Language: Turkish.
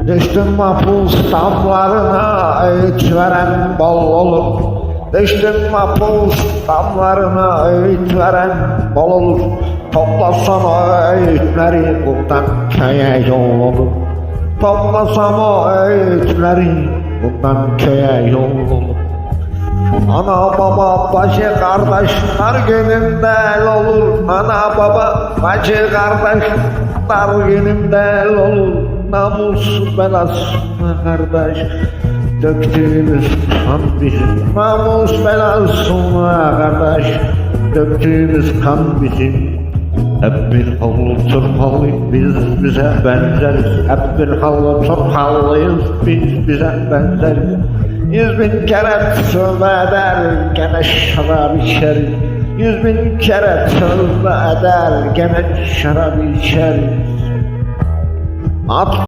Düştüm mahpus damlarına, öğüt veren bol olur. Düştüm mahpus damlarına, öğüt veren bol olur. Toplasam o öğütleri buradan köye yol olur. Toplasam o öğütleri buradan köye yol olur. Ana baba bacı kardeşler günümde olur. Ana baba bacı kardeşler günümde olur. Namus belasına kardeş döktüğümüz kan bizim. Namus belasına kardeş döktüğümüz kan bizim. Hep bir hallı Türk biz bize benzeriz. Hep bir hallı Türk halıyız biz bize benzeriz. 100.000 kere tövbe eder gene şarap içeriz. 100.000 kere tövbe eder gene şarap içeriz.